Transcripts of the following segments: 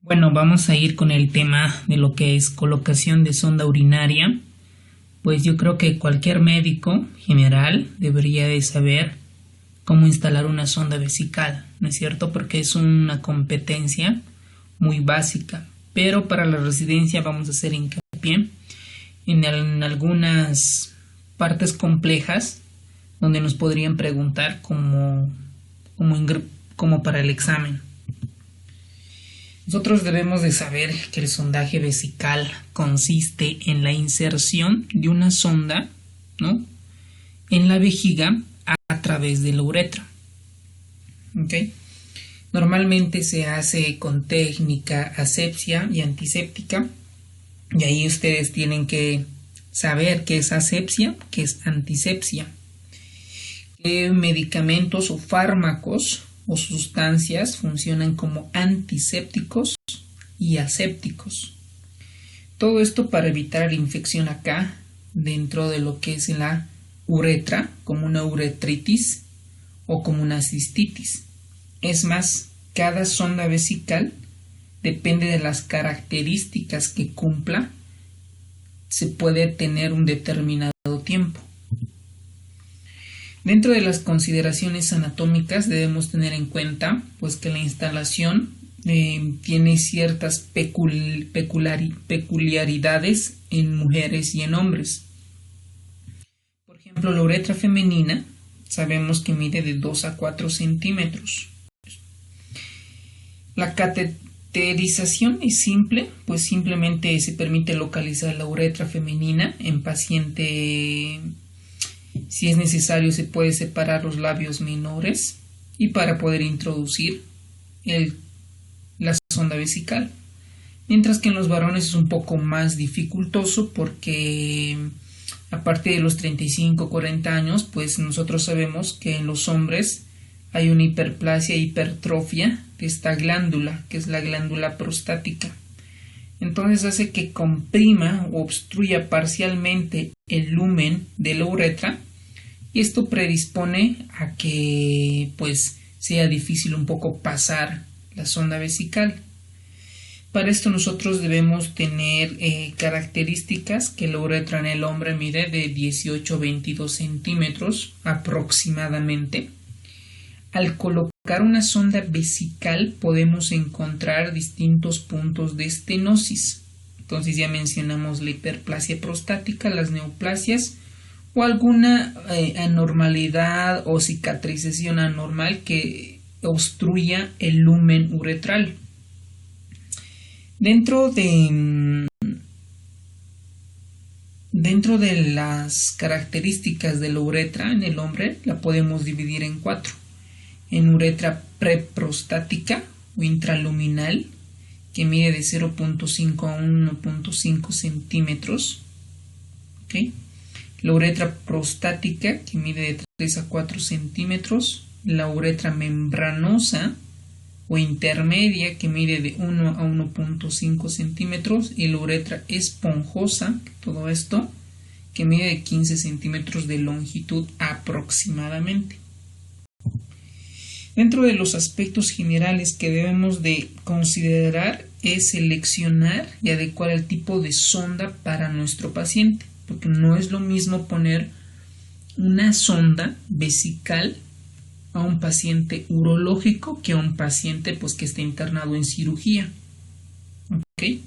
Bueno, vamos a ir con el tema de lo que es colocación de sonda urinaria. Pues yo creo que cualquier médico general debería de saber cómo instalar una sonda vesical, ¿no es cierto? Porque es una competencia muy básica. Pero para la residencia vamos a hacer hincapié en algunas partes complejas donde nos podrían preguntar como para el examen. Nosotros debemos de saber que el sondaje vesical consiste en la inserción de una sonda, ¿no?, en la vejiga a través de la uretra. ¿Okay? Normalmente se hace con técnica asepsia y antiséptica, y ahí ustedes tienen que saber qué es asepsia, qué es antisepsia, qué medicamentos o fármacos o sustancias funcionan como antisépticos y asépticos. Todo esto para evitar la infección acá dentro de lo que es la uretra, como una uretritis o como una cistitis. Es más, cada sonda vesical depende de las características que cumpla, se puede tener un determinado tiempo. Dentro de las consideraciones anatómicas debemos tener en cuenta pues que la instalación tiene ciertas peculiaridades en mujeres y en hombres. Por ejemplo, la uretra femenina sabemos que mide de 2 a 4 centímetros. La cateterización es simple, pues simplemente se permite localizar la uretra femenina en paciente. Si es necesario, se puede separar los labios menores y para poder introducir la sonda vesical. Mientras que en los varones es un poco más dificultoso porque a partir de los 35-40 años, pues nosotros sabemos que en los hombres hay una hiperplasia e hipertrofia de esta glándula, que es la glándula prostática. Entonces hace que comprima o obstruya parcialmente el lumen de la uretra y esto predispone a que pues sea difícil un poco pasar la sonda vesical. Para esto nosotros debemos tener características que la uretra en el hombre mide de 18 a 22 centímetros aproximadamente. Al colocar una sonda vesical podemos encontrar distintos puntos de estenosis. Entonces ya mencionamos la hiperplasia prostática, las neoplasias o alguna anormalidad o cicatrización anormal que obstruya el lumen uretral. Dentro de las características de la uretra en el hombre la podemos dividir en 4. En uretra preprostática o intraluminal, que mide de 0.5 a 1.5 centímetros. ¿Okay? La uretra prostática, que mide de 3 a 4 centímetros. La uretra membranosa o intermedia, que mide de 1 a 1.5 centímetros. Y la uretra esponjosa, todo esto, que mide de 15 centímetros de longitud aproximadamente. Dentro de los aspectos generales que debemos de considerar es seleccionar y adecuar el tipo de sonda para nuestro paciente, porque no es lo mismo poner una sonda vesical a un paciente urológico que a un paciente pues que esté internado en cirugía. ¿Okay?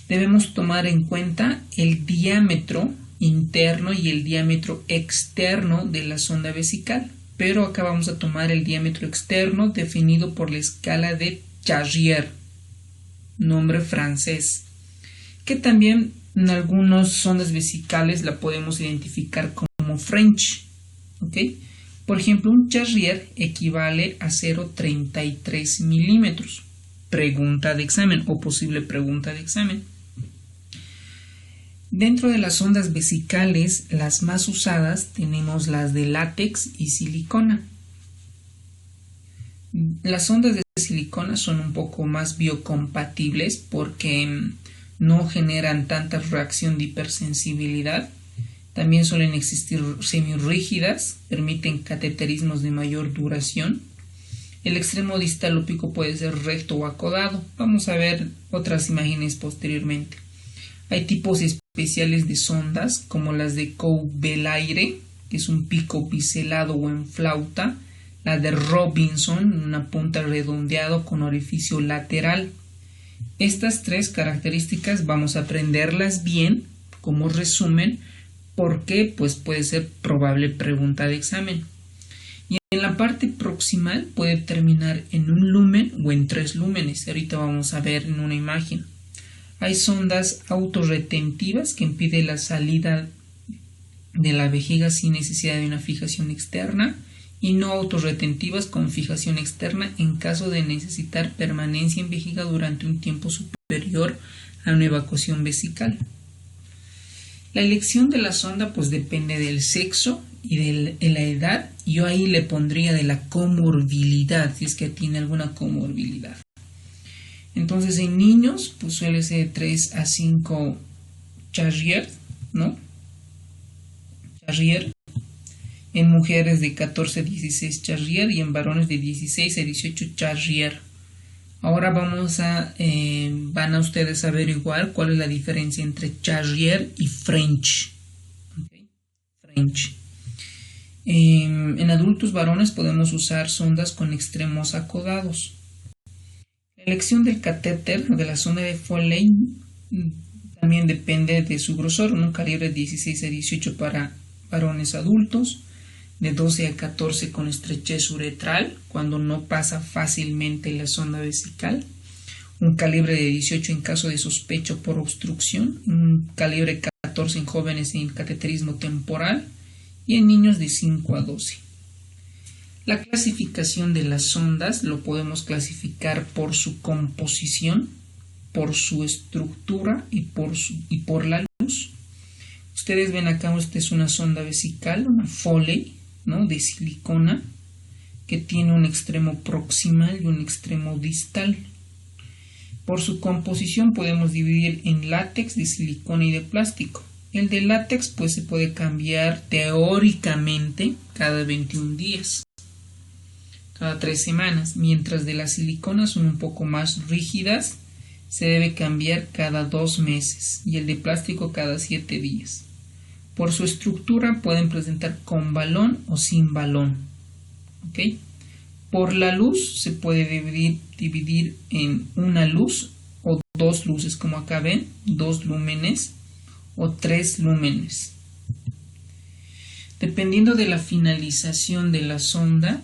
Debemos tomar en cuenta el diámetro interno y el diámetro externo de la sonda vesical. Pero acá vamos a tomar el diámetro externo definido por la escala de Charrier, nombre francés, que también en algunas sondas vesicales la podemos identificar como French. ¿Okay? Por ejemplo, un Charrier equivale a 0,33 milímetros. Pregunta de examen o posible pregunta de examen. Dentro de las sondas vesicales, las más usadas tenemos las de látex y silicona. Las sondas de silicona son un poco más biocompatibles porque no generan tanta reacción de hipersensibilidad. También suelen existir semirrígidas, permiten cateterismos de mayor duración. El extremo distal o pico puede ser recto o acodado. Vamos a ver otras imágenes posteriormente. Hay tipos especiales de sondas, como las de Coe-Belaire, que es un pico biselado o en flauta. La de Robinson, una punta redondeado con orificio lateral. Estas tres características vamos a aprenderlas bien como resumen, porque pues puede ser probable pregunta de examen. Y en la parte proximal puede terminar en un lumen o en 3 lúmenes. Ahorita vamos a ver en una imagen. Hay sondas autorretentivas que impiden la salida de la vejiga sin necesidad de una fijación externa, y no autorretentivas con fijación externa en caso de necesitar permanencia en vejiga durante un tiempo superior a una evacuación vesical. La elección de la sonda pues depende del sexo y de la edad. Yo ahí le pondría de la comorbilidad, si es que tiene alguna comorbilidad. Entonces en niños pues suele ser de 3 a 5 Charrier, ¿no? Charrier. En mujeres de 14 a 16 Charrier y en varones de 16 a 18 Charrier. Ahora van a ustedes a averiguar cuál es la diferencia entre Charrier y French. Okay. French. En adultos varones podemos usar sondas con extremos acodados. La elección del catéter de la sonda de Foley también depende de su grosor. Un calibre de 16 a 18 para varones adultos, de 12 a 14 con estrechez uretral, cuando no pasa fácilmente la sonda vesical. Un calibre de 18 en caso de sospecha por obstrucción. Un calibre 14 en jóvenes en cateterismo temporal. Y en niños de 5 a 12. La clasificación de las sondas lo podemos clasificar por su composición, por su estructura y por la luz. Ustedes ven acá, esta es una sonda vesical, una Foley, ¿no?, de silicona, que tiene un extremo proximal y un extremo distal. Por su composición podemos dividir en látex, de silicona y de plástico. El de látex pues se puede cambiar teóricamente cada 21 días, cada 3 semanas, mientras de las siliconas son un poco más rígidas, se debe cambiar cada 2 meses y el de plástico cada 7 días. Por su estructura pueden presentar con balón o sin balón. ¿Okay? Por la luz se puede dividir en una luz o 2 luces, como acá ven, 2 lúmenes o 3 lúmenes. Dependiendo de la finalización de la sonda,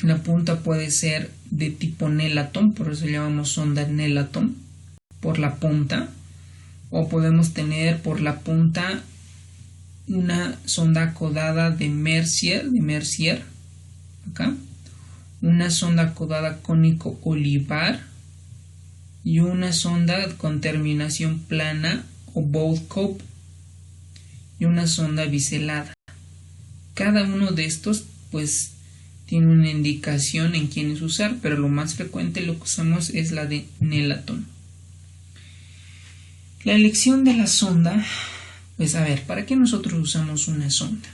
la punta puede ser de tipo Nelaton, por eso llamamos sonda Nelaton, por la punta, o podemos tener por la punta una sonda acodada de Mercier, acá, una sonda acodada cónico olivar y una sonda con terminación plana o Bothcope y una sonda biselada. Cada uno de estos pues tiene una indicación en quiénes usar, pero lo más frecuente lo que usamos es la de Nelaton. La elección de la sonda, pues a ver, ¿para qué nosotros usamos una sonda?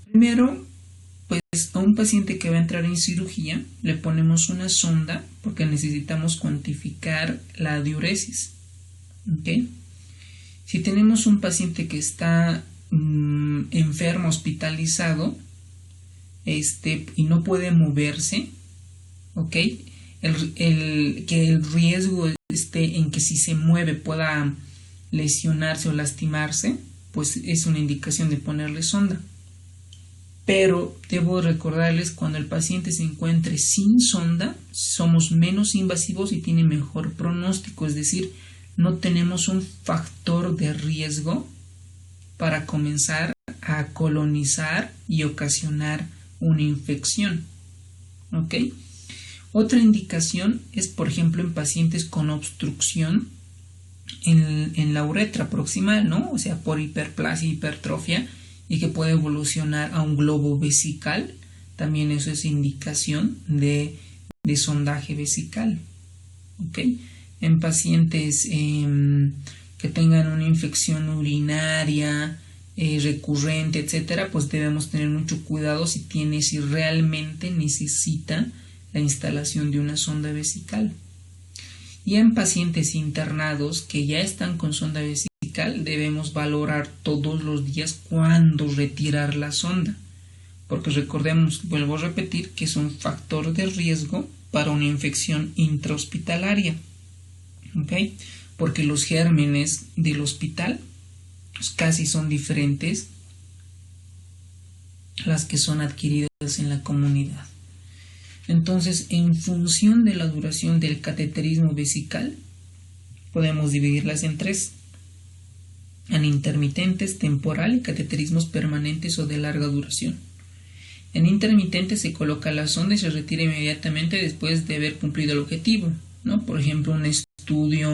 Primero, pues a un paciente que va a entrar en cirugía le ponemos una sonda porque necesitamos cuantificar la diuresis. ¿Okay? Si tenemos un paciente que está enfermo, hospitalizado, y no puede moverse, ¿okay? Que el riesgo esté en que si se mueve pueda lesionarse o lastimarse, pues es una indicación de ponerle sonda. Pero debo recordarles, cuando el paciente se encuentre sin sonda, somos menos invasivos y tiene mejor pronóstico, es decir, no tenemos un factor de riesgo para comenzar a colonizar y ocasionar una infección. ¿Ok? Otra indicación es, por ejemplo, en pacientes con obstrucción en la uretra proximal, ¿no? O sea, por hiperplasia, hipertrofia, y que puede evolucionar a un globo vesical. También eso es indicación de sondaje vesical. ¿Ok? En pacientes que tengan una infección urinaria, recurrente, etcétera, pues debemos tener mucho cuidado si realmente necesita la instalación de una sonda vesical. Y en pacientes internados que ya están con sonda vesical, debemos valorar todos los días cuándo retirar la sonda, porque recordemos, vuelvo a repetir, que es un factor de riesgo para una infección intrahospitalaria, ¿ok? Porque los gérmenes del hospital pues, casi son diferentes a las que son adquiridas en la comunidad. Entonces, en función de la duración del cateterismo vesical, podemos dividirlas en tres: en intermitentes, temporal y cateterismos permanentes o de larga duración. En intermitente se coloca la sonda y se retira inmediatamente después de haber cumplido el objetivo, ¿no? Por ejemplo, un estudio,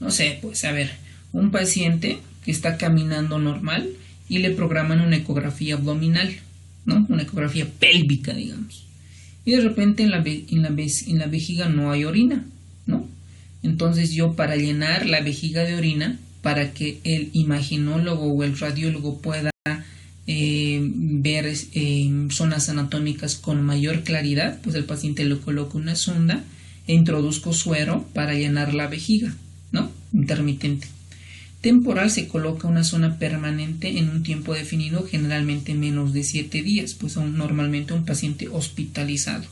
no sé, pues a ver, un paciente que está caminando normal y le programan una ecografía abdominal, ¿no? Una ecografía pélvica, digamos. Y de repente en la vejiga no hay orina, ¿no? Entonces yo, para llenar la vejiga de orina, para que el imaginólogo o el radiólogo pueda ver zonas anatómicas con mayor claridad, pues el paciente le coloca una sonda e introduzco suero para llenar la vejiga, ¿no? Intermitente. Temporal se coloca una zona permanente en un tiempo definido, generalmente menos de 7 días, pues normalmente un paciente hospitalizado.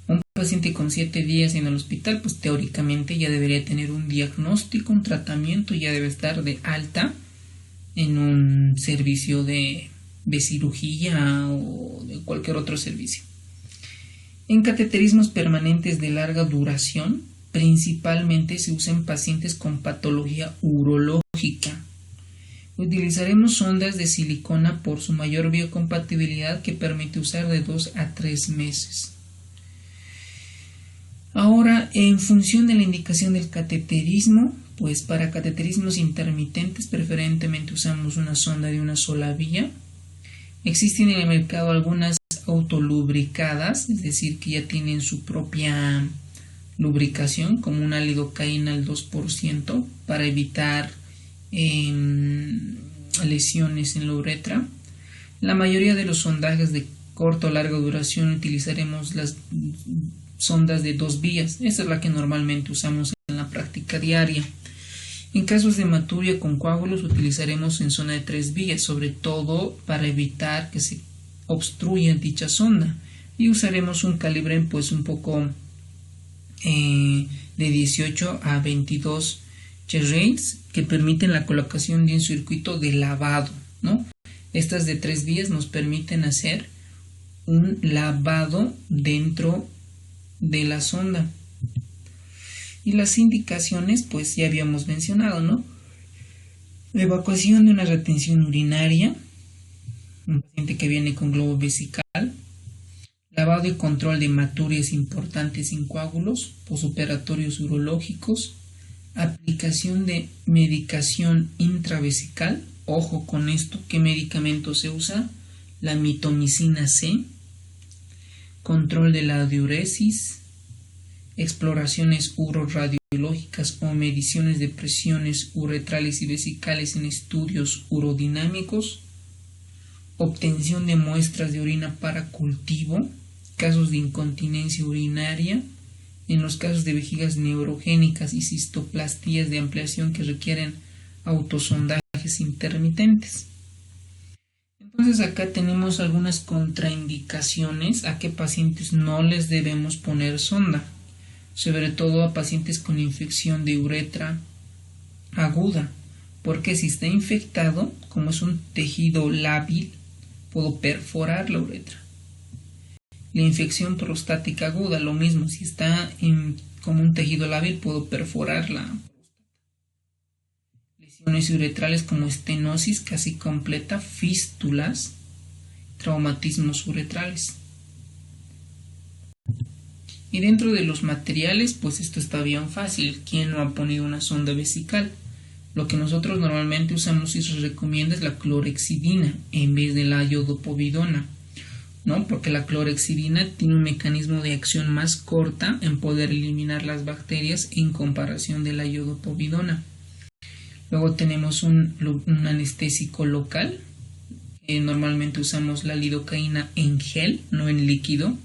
Un paciente con 7 días en el hospital, pues teóricamente ya debería tener un diagnóstico, un tratamiento, ya debe estar de alta en un servicio de cirugía o de cualquier otro servicio. En cateterismos permanentes de larga duración, principalmente se usa en pacientes con patología urológica. Utilizaremos sondas de silicona por su mayor biocompatibilidad, que permite usar de 2 a 3 meses. Ahora, en función de la indicación del cateterismo, pues para cateterismos intermitentes preferentemente usamos una sonda de una sola vía. Existen en el mercado algunas autolubricadas, es decir, que ya tienen su propia lubricación, como una lidocaína al 2%, para evitar lesiones en la uretra. La mayoría de los sondajes de corta o larga duración utilizaremos las sondas de 2 vías. Esa es la que normalmente usamos en la práctica diaria. En casos de hematuria con coágulos utilizaremos en zona de 3 vías, sobre todo para evitar que se obstruya dicha sonda, y usaremos un calibre pues un poco de 18 a 22 Cherrains, que permiten la colocación de un circuito de lavado, ¿no? Estas de 3 vías nos permiten hacer un lavado dentro de la sonda. Y las indicaciones, pues ya habíamos mencionado, ¿no? Evacuación de una retención urinaria, un paciente que viene con globo vesical, lavado y control de hematurias importantes sin coágulos, posoperatorios urológicos, aplicación de medicación intravesical. Ojo con esto, ¿qué medicamento se usa? La mitomicina C, control de la diuresis, exploraciones uroradiológicas o mediciones de presiones uretrales y vesicales en estudios urodinámicos, obtención de muestras de orina para cultivo, casos de incontinencia urinaria, en los casos de vejigas neurogénicas y cistoplastías de ampliación que requieren autosondajes intermitentes. Entonces acá tenemos algunas contraindicaciones a qué pacientes no les debemos poner sonda, sobre todo a pacientes con infección de uretra aguda, porque si está infectado, como es un tejido lábil, puedo perforar la uretra. La infección prostática aguda, lo mismo, si está como un tejido lábil, puedo perforar la próstata. Lesiones uretrales como estenosis casi completa, fístulas, traumatismos uretrales. Y dentro de los materiales, pues esto está bien fácil. ¿Quién no ha ponido una sonda vesical? Lo que nosotros normalmente usamos y se recomienda es la clorexidina en vez de la iodopovidona, ¿no? Porque la clorexidina tiene un mecanismo de acción más corta en poder eliminar las bacterias en comparación de la iodopovidona. Luego tenemos un anestésico local. Normalmente usamos la lidocaína en gel, no en líquido.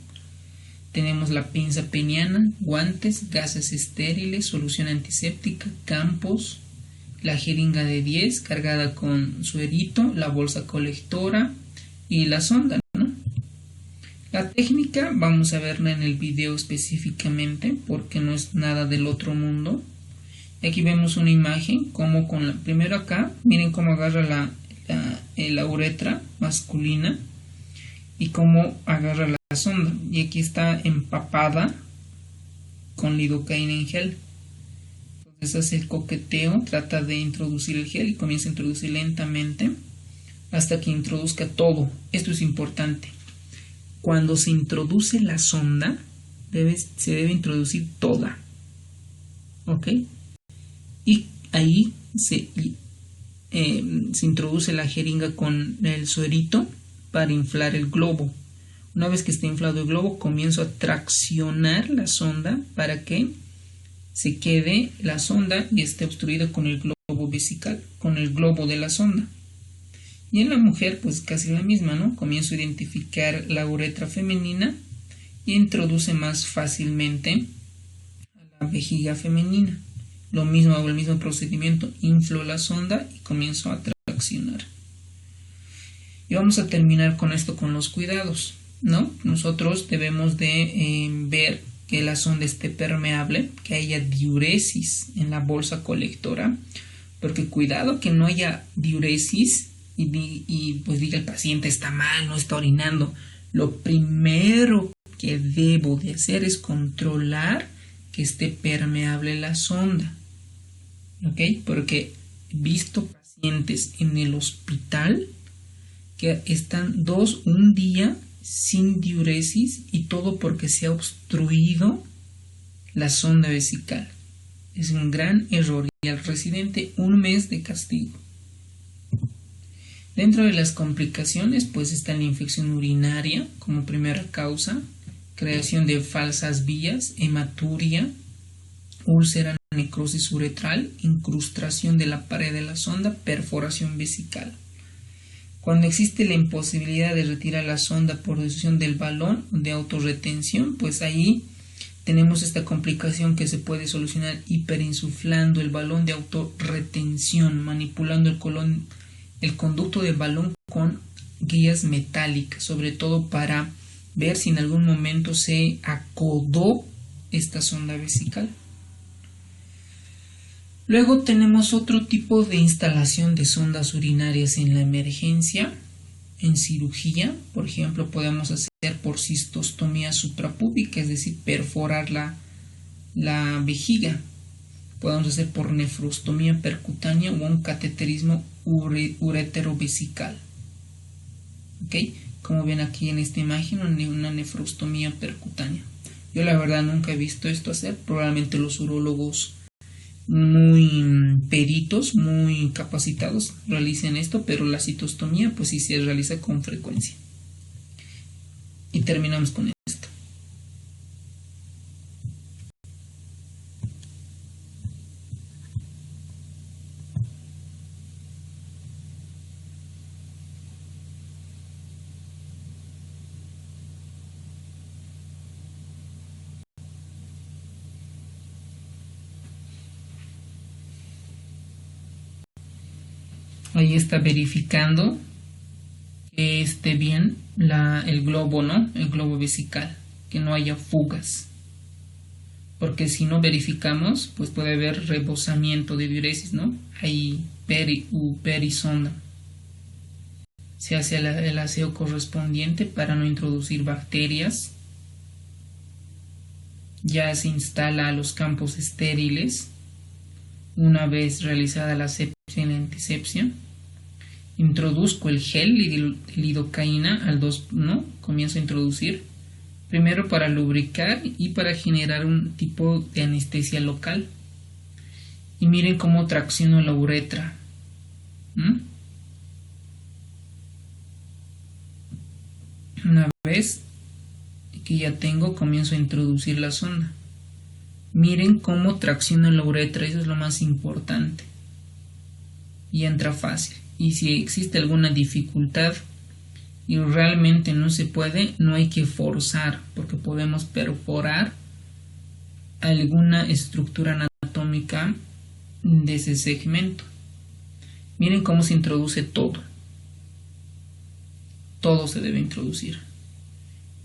Tenemos la pinza peniana, guantes, gasas estériles, solución antiséptica, campos, la jeringa de 10 cargada con suerito, la bolsa colectora y la sonda, ¿no? La técnica vamos a verla en el video específicamente porque no es nada del otro mundo. Aquí vemos una imagen como primero acá, miren cómo agarra la uretra masculina y cómo agarra la sonda, y aquí está empapada con lidocaína en gel. Entonces hace el coqueteo, trata de introducir el gel y comienza a introducir lentamente hasta que introduzca todo. Esto es importante. Cuando se introduce la sonda se debe introducir toda, ¿ok? Y ahí se introduce la jeringa con el suerito para inflar el globo. Una vez que esté inflado el globo, comienzo a traccionar la sonda para que se quede la sonda y esté obstruida con el globo vesical, con el globo de la sonda. Y en la mujer, pues casi la misma, ¿no? Comienzo a identificar la uretra femenina y introduce más fácilmente a la vejiga femenina. Lo mismo, hago el mismo procedimiento, inflo la sonda y comienzo a traccionar. Y vamos a terminar con esto, con los cuidados, ¿no? Nosotros debemos de ver que la sonda esté permeable, que haya diuresis en la bolsa colectora, porque cuidado que no haya diuresis y pues diga el paciente está mal, no está orinando. Lo primero que debo de hacer es controlar que esté permeable la sonda, ¿ok? Porque he visto pacientes en el hospital que están un día sin diuresis y todo porque se ha obstruido la sonda vesical. Es un gran error y al residente 1 mes de castigo. Dentro de las complicaciones pues está la infección urinaria como primera causa, creación de falsas vías, hematuria, úlcera, necrosis uretral, incrustación de la pared de la sonda, perforación vesical. Cuando existe la imposibilidad de retirar la sonda por decisión del balón de autorretención, pues ahí tenemos esta complicación que se puede solucionar hiperinsuflando el balón de autorretención, manipulando el conducto del balón con guías metálicas, sobre todo para ver si en algún momento se acodó esta sonda vesical. Luego tenemos otro tipo de instalación de sondas urinarias en la emergencia. En cirugía, por ejemplo, podemos hacer por cistostomía suprapúbica, es decir, perforar la vejiga. Podemos hacer por nefrostomía percutánea o un cateterismo ureterovesical. ¿Ok? Como ven aquí en esta imagen, una nefrostomía percutánea. Yo la verdad nunca he visto esto hacer, probablemente los urólogos muy peritos, muy capacitados realicen esto, pero la citostomía pues sí se realiza con frecuencia. Y terminamos con esto. Ahí está verificando que esté bien el globo, ¿no? El globo vesical, que no haya fugas. Porque si no verificamos, pues puede haber rebosamiento de diuresis, ¿no? Hay perisonda. Se hace el aseo correspondiente para no introducir bacterias. Ya se instala a los campos estériles una vez realizada la asepsia y la antisepsia. Introduzco el gel de lidocaína al 2, ¿no? Comienzo a introducir primero para lubricar y para generar un tipo de anestesia local. Y miren cómo tracciono la uretra. Una vez que ya tengo, comienzo a introducir la sonda. Miren cómo tracciono la uretra, eso es lo más importante. y entra fácil. Y si existe alguna dificultad y realmente no se puede, no hay que forzar, porque podemos perforar alguna estructura anatómica de ese segmento. Miren cómo se introduce todo. Todo se debe introducir.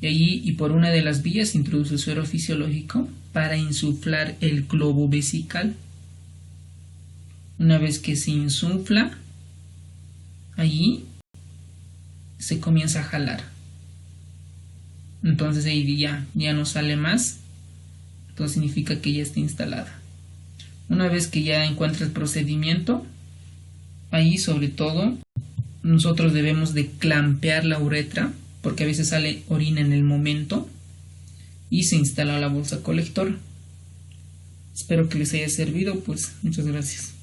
Y allí, y por una de las vías, se introduce el suero fisiológico para insuflar el globo vesical. Una vez que se insufla, allí se comienza a jalar. Entonces ahí ya no sale más. Entonces significa que ya está instalada. Una vez que ya encuentra el procedimiento, ahí sobre todo nosotros debemos de clampear la uretra, porque a veces sale orina en el momento, y se instala la bolsa colectora. Espero que les haya servido, pues muchas gracias.